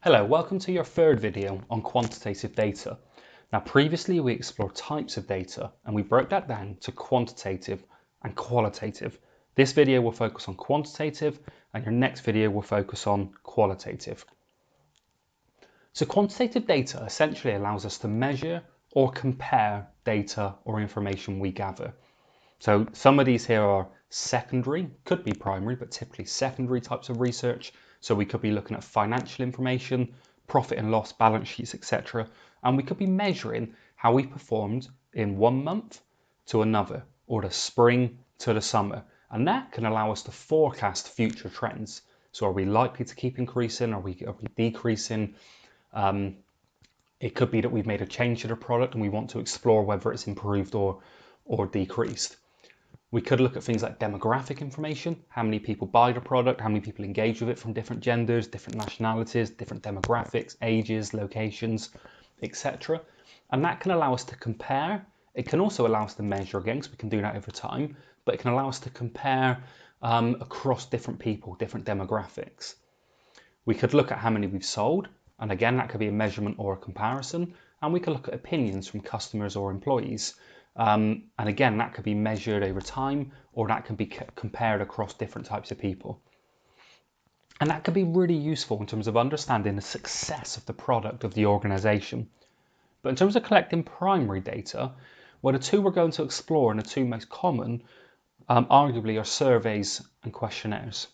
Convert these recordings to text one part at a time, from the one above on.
Hello, welcome to your third video on quantitative data. Now previously we explored types of data and we broke that down to quantitative and qualitative. This video will focus on quantitative and your next video will focus on qualitative. So quantitative data essentially allows us to measure or compare data or information we gather. So some of these here are secondary, could be primary, but typically secondary types of research. So we could be looking at financial information, profit and loss, balance sheets, etc. And we could be measuring how we performed in 1 month to another, or the spring to the summer. And that can allow us to forecast future trends. So are we likely to keep increasing? Are we decreasing? It could be that we've made a change to the product and we want to explore whether it's improved or decreased. We could look at things like demographic information, how many people buy the product, how many people engage with it from different genders, different nationalities, different demographics, ages, locations, etc. And that can allow us to compare. It can also allow us to measure again, so we can do that over time, but it can allow us to compare across different people, different demographics. We could look at how many we've sold, and again, that could be a measurement or a comparison. And we could look at opinions from customers or employees. And again, that could be measured over time, or that can be compared across different types of people. And that could be really useful in terms of understanding the success of the product of the organization. But in terms of collecting primary data, well, the two we're going to explore and the two most common, arguably, are surveys and questionnaires.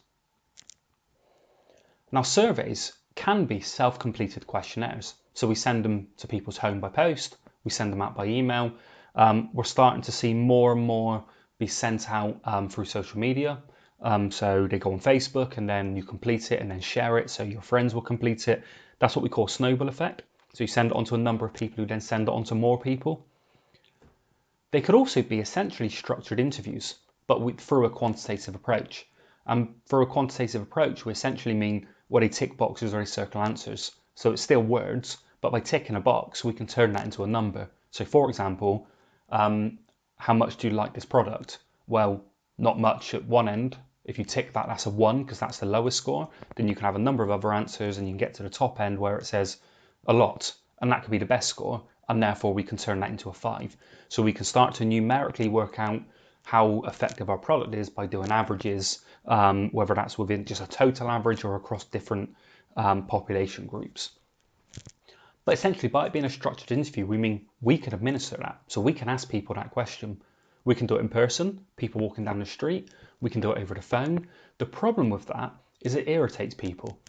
Now, surveys can be self-completed questionnaires. So we send them to people's home by post, we send them out by email. We're starting to see more and more be sent out through social media. So they go on Facebook and then you complete it and then share it. So your friends will complete it. That's what we call snowball effect. So you send it on to a number of people who then send it on to more people. They could also be essentially structured interviews, but through a quantitative approach. Through a quantitative approach, we essentially mean where they tick boxes or they circle answers. So it's still words, but by ticking a box, we can turn that into a number. So for example, how much do you like this product? Well, not much at one end. If you tick that, that's a 1 because that's the lowest score. Then you can have a number of other answers and you can get to the top end where it says a lot, and that could be the best score, and therefore we can turn that into a 5. So we can start to numerically work out how effective our product is by doing averages, whether that's within just a total average or across different population groups. But essentially, by it being a structured interview, we mean we can administer that. So we can ask people that question. We can do it in person, people walking down the street. We can do it over the phone. The problem with that is it irritates people.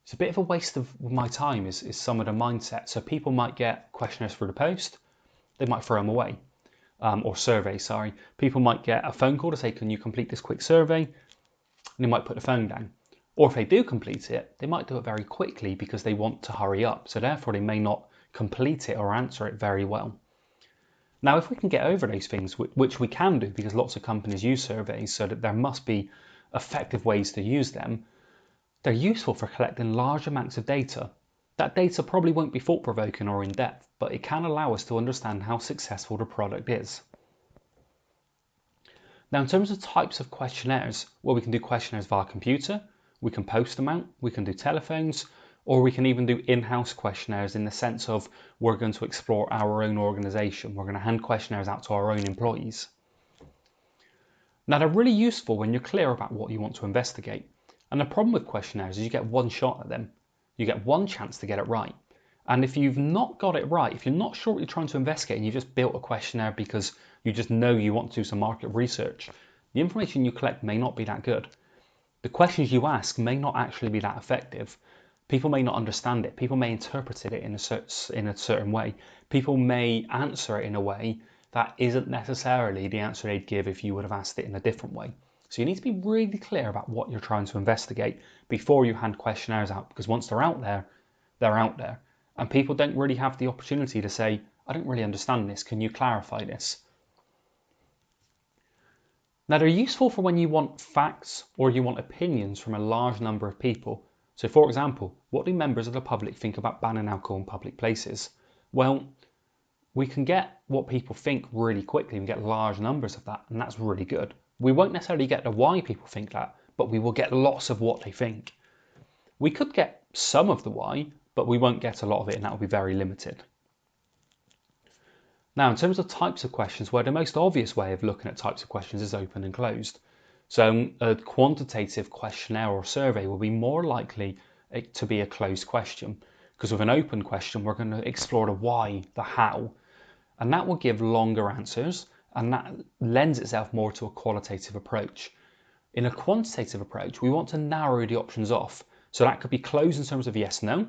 It's a bit of a waste of my time is some of the mindset. So people might get questionnaires through the post. They might throw them away. Or surveys, sorry. People might get a phone call to say, can you complete this quick survey? And they might put the phone down. Or if they do complete it, they might do it very quickly because they want to hurry up. So therefore they may not complete it or answer it very well. Now, if we can get over those things, which we can do because lots of companies use surveys, so that there must be effective ways to use them, they're useful for collecting large amounts of data. That data probably won't be thought-provoking or in-depth, but it can allow us to understand how successful the product is. Now, in terms of types of questionnaires, well, we can do questionnaires via computer, we can post them out, we can do telephones, or we can even do in-house questionnaires in the sense of we're going to explore our own organization. We're going to hand questionnaires out to our own employees. Now, they're really useful when you're clear about what you want to investigate. And the problem with questionnaires is you get one shot at them. You get one chance to get it right. And if you've not got it right, if you're not sure what you're trying to investigate and you just built a questionnaire because you just know you want to do some market research, the information you collect may not be that good. The questions you ask may not actually be that effective. People may not understand it. People may interpret it in a certain way. People may answer it in a way that isn't necessarily the answer they'd give if you would have asked it in a different way. So you need to be really clear about what you're trying to investigate before you hand questionnaires out, because once they're out there, they're out there. And people don't really have the opportunity to say, I don't really understand this. Can you clarify this? Now, they're useful for when you want facts or you want opinions from a large number of people. So for example, what do members of the public think about banning alcohol in public places? Well, we can get what people think really quickly and get large numbers of that, and that's really good. We won't necessarily get the why people think that, but we will get lots of what they think. We could get some of the why, but we won't get a lot of it, and that will be very limited. Now, in terms of types of questions, well, the most obvious way of looking at types of questions is open and closed. So a quantitative questionnaire or survey will be more likely to be a closed question, because with an open question, we're going to explore the why, the how, and that will give longer answers, and that lends itself more to a qualitative approach. In a quantitative approach, we want to narrow the options off. So that could be closed in terms of yes, no,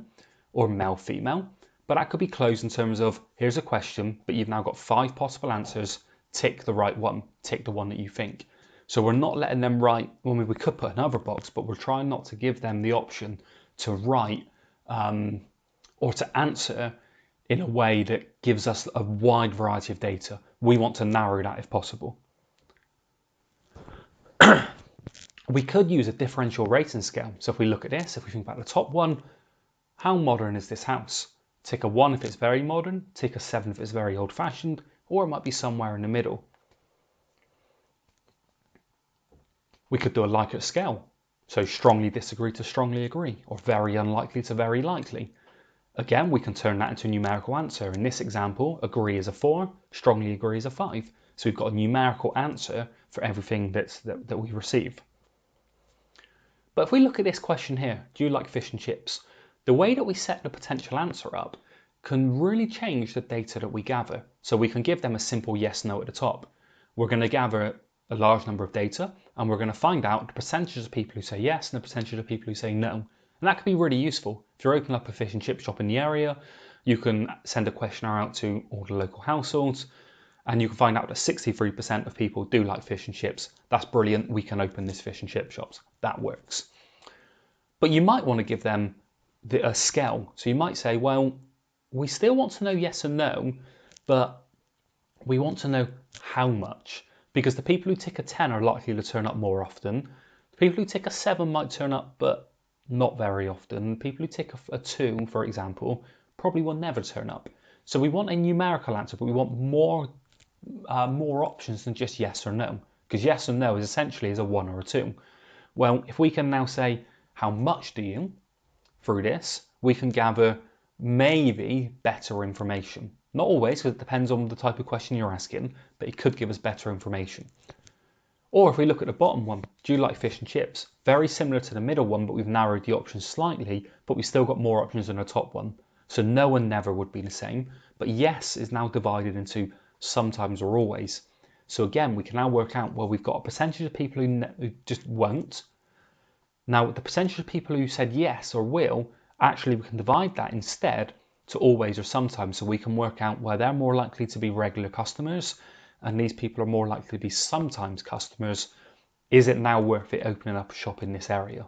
or male, female, but that could be closed in terms of here's a question, but you've now got 5 possible answers, tick the right one, tick the one that you think. So we're not letting them write, well, we could put another box, but we're trying not to give them the option to write or to answer in a way that gives us a wide variety of data. We want to narrow that if possible. We could use a differential rating scale. So if we look at this, if we think about the top one, how modern is this house? Tick a 1 if it's very modern, tick a 7 if it's very old-fashioned, or it might be somewhere in the middle. We could do a Likert scale. So strongly disagree to strongly agree, or very unlikely to very likely. Again, we can turn that into a numerical answer. In this example, agree is a 4, strongly agree is a 5. So we've got a numerical answer for everything that we receive. But if we look at this question here, do you like fish and chips? The way that we set the potential answer up can really change the data that we gather. So we can give them a simple yes, no at the top. We're going to gather a large number of data, and we're going to find out the percentage of people who say yes and the percentage of people who say no. And that can be really useful. If you're opening up a fish and chip shop in the area, you can send a questionnaire out to all the local households, and you can find out that 63% of people do like fish and chips. That's brilliant. We can open this fish and chip shops. That works. But you might want to give them a scale. So you might say, well, we still want to know yes and no, but we want to know how much. Because the people who tick a 10 are likely to turn up more often. The people who tick a 7 might turn up, but not very often. People who tick a 2, for example, probably will never turn up. So we want a numerical answer, but we want more options than just yes or no, because yes or no is essentially a 1 or a 2. Well, if we can now say, how much do you, through this, we can gather maybe better information. Not always, because it depends on the type of question you're asking, but it could give us better information. Or if we look at the bottom one, do you like fish and chips? Very similar to the middle one, but we've narrowed the options slightly, but we've still got more options than the top one. So no and never would be the same, but yes is now divided into sometimes or always. So again, we can now work out, well, we've got a percentage of people who just won't. Now, the percentage of people who said yes or will, actually we can divide that instead to always or sometimes, so we can work out where they're more likely to be regular customers and these people are more likely to be sometimes customers. Is it now worth it opening up a shop in this area?